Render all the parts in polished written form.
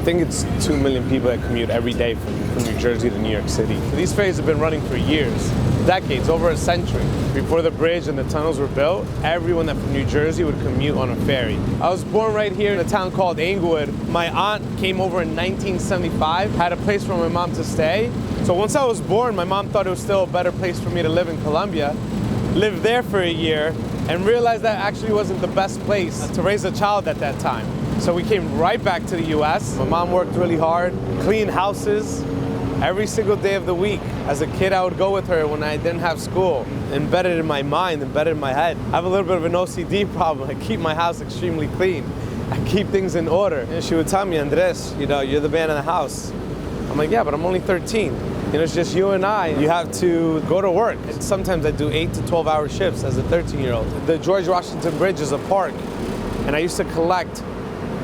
think it's 2 million people that commute every day from New Jersey to New York City. These ferries have been running for years, decades, over a century. Before the bridge and the tunnels were built, everyone that from New Jersey would commute on a ferry. I was born right here in a town called Englewood. My aunt came over in 1975, had a place for my mom to stay. So once I was born, my mom thought it was still a better place for me to live in Colombia. Lived there for a year and realized that actually wasn't the best place to raise a child at that time. So we came right back to the US. My mom worked really hard, cleaned houses every single day of the week. As a kid, I would go with her when I didn't have school. Embedded in my mind, embedded in my head. I have a little bit of an OCD problem. I keep my house extremely clean. I keep things in order. And she would tell me, Andres, you know, you're the man in the house. I'm like, yeah, but I'm only 13. You know, it's just you and I. You have to go to work. And sometimes I do 8 to 12-hour shifts as a 13-year-old. The George Washington Bridge is a park, and I used to collect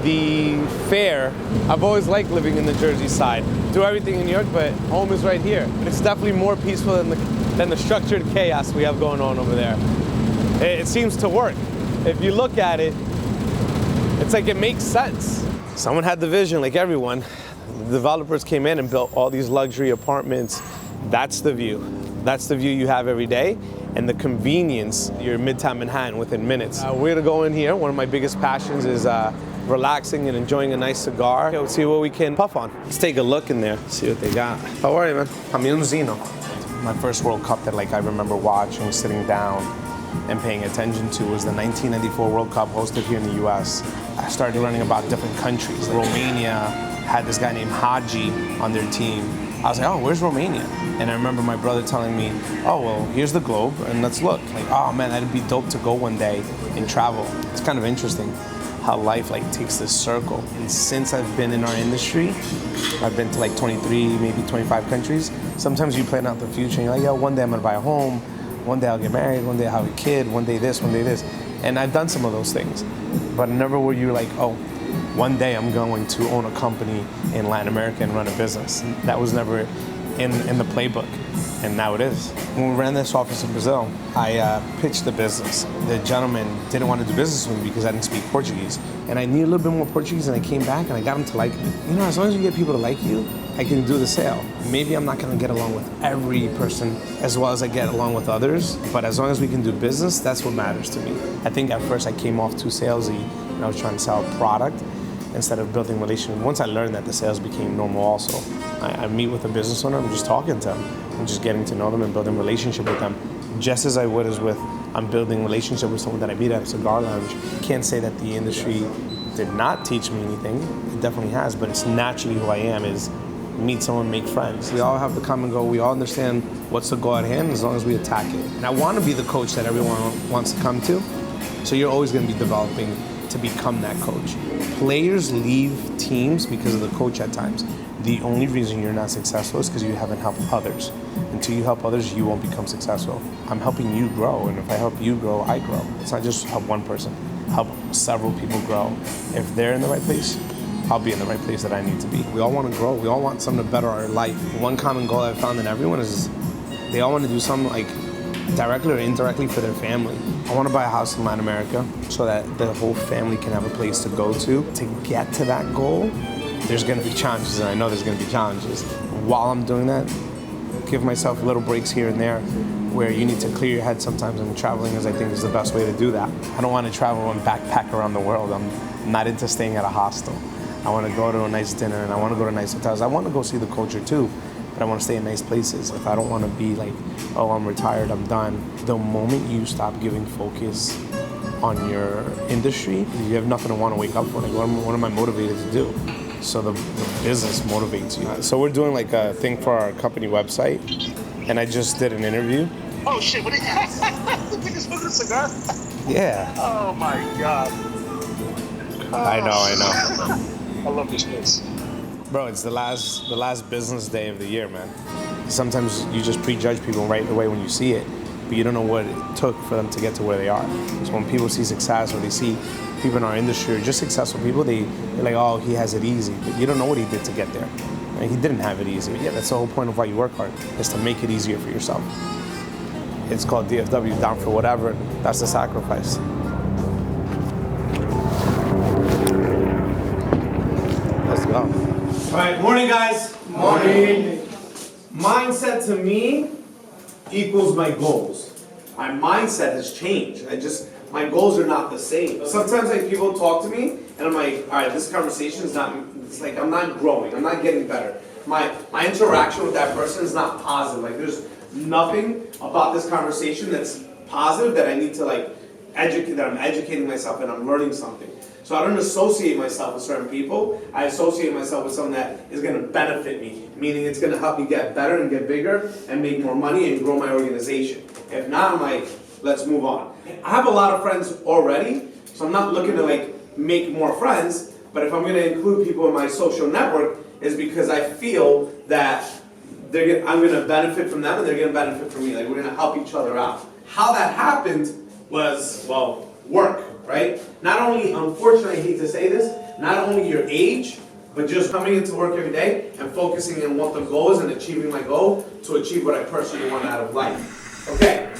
the fare. I've always liked living in the Jersey side. Do everything in New York, but home is right here. It's definitely more peaceful than the structured chaos we have going on over there. It seems to work. If you look at it, it's like it makes sense. Someone had the vision, like everyone. The developers came in and built all these luxury apartments. That's the view. That's the view you have every day. And the convenience, you're in Midtown Manhattan within minutes. We're gonna go in here. One of my biggest passions is relaxing and enjoying a nice cigar. Let's see what we can puff on. Let's take a look in there, see what they got. How are you, man? Pmg Nyc. My first World Cup that I remember watching, sitting down and paying attention to was the 1994 World Cup hosted here in the US. I started learning about different countries. Romania had this guy named Haji on their team. I was like, oh, where's Romania? And I remember my brother telling me, oh, well, here's the globe and let's look. Like, oh man, that'd be dope to go one day and travel. It's kind of interesting how life takes this circle. And since I've been in our industry, I've been to 23, maybe 25 countries. Sometimes you plan out the future and you're like, yo, one day I'm gonna buy a home, one day I'll get married, one day I'll have a kid, one day this, one day this. And I've done some of those things. But never were you like, oh, one day I'm going to own a company in Latin America and run a business. That was never in the playbook, and now it is. When we ran this office in Brazil, I pitched the business. The gentleman didn't want to do business with me because I didn't speak Portuguese. And I needed a little bit more Portuguese, and I came back and I got him to like me. You know, as long as you get people to like you, I can do the sale. Maybe I'm not gonna get along with every person as well as I get along with others, but as long as we can do business, that's what matters to me. I think at first I came off too salesy and I was trying to sell a product instead of building relationships. Once I learned that, the sales became normal also. I meet with a business owner, I'm just talking to them. I'm just getting to know them and building a relationship with them. Just as I would as with, I'm building a relationship with someone that I meet at a cigar lounge. Can't say that the industry did not teach me anything. It definitely has, but it's naturally who I am, is meet someone, make friends. We all have the common goal. We all understand what's the goal at hand as long as we attack it. And I want to be the coach that everyone wants to come to. So you're always going to be developing to become that coach. Players leave teams because of the coach at times. The only reason you're not successful is because you haven't helped others. Until you help others, you won't become successful. I'm helping you grow, and if I help you grow, I grow. It's not just help one person, help several people grow. If they're in the right place, I'll be in the right place that I need to be. We all want to grow. We all want something to better our life. One common goal I've found in everyone is they all want to do something directly or indirectly for their family. I want to buy a house in Latin America so that the whole family can have a place to go to. To get to that goal, there's going to be challenges, and I know there's going to be challenges. While I'm doing that, give myself little breaks here and there where you need to clear your head sometimes, and traveling I think is the best way to do that. I don't want to travel and backpack around the world. I'm not into staying at a hostel. I want to go to a nice dinner and I want to go to nice hotels. I want to go see the culture too, but I want to stay in nice places. If I don't want to be like, oh, I'm retired, I'm done. The moment you stop giving focus on your industry, you have nothing to want to wake up for. Like, what am I motivated to do? So the business motivates you. So we're doing a thing for our company website, and I just did an interview. Oh shit, what did you smoke a cigar? Yeah. Oh my God. I know. I love this place. Bro, it's the last business day of the year, man. Sometimes you just prejudge people right away when you see it, but you don't know what it took for them to get to where they are. So when people see success, or they see people in our industry, or just successful people, they're like, oh, he has it easy. But you don't know what he did to get there. And he didn't have it easy. Yeah, that's the whole point of why you work hard, is to make it easier for yourself. It's called DFW, down for whatever. That's the sacrifice. Let's go. All right, morning guys. Morning. Mindset to me equals my goals. My mindset has changed. My goals are not the same. Sometimes like people talk to me and I'm like, all right, this conversation is not, it's like I'm not growing, I'm not getting better. My interaction with that person is not positive. Like there's nothing about this conversation that's positive that I need to like educate, that I'm educating myself and I'm learning something. So I don't associate myself with certain people. I associate myself with something that is going to benefit me, meaning it's going to help me get better and get bigger and make more money and grow my organization. If not, I'm like, let's move on. I have a lot of friends already, so I'm not looking to like make more friends, but if I'm going to include people in my social network, is because I feel that I'm going to benefit from them and they're going to benefit from me. Like we're going to help each other out. How that happened was, well, work, right? Not only, unfortunately, I hate to say this, not only your age, but just coming into work every day and focusing on what the goal is and achieving my goal to achieve what I personally want out of life. Okay,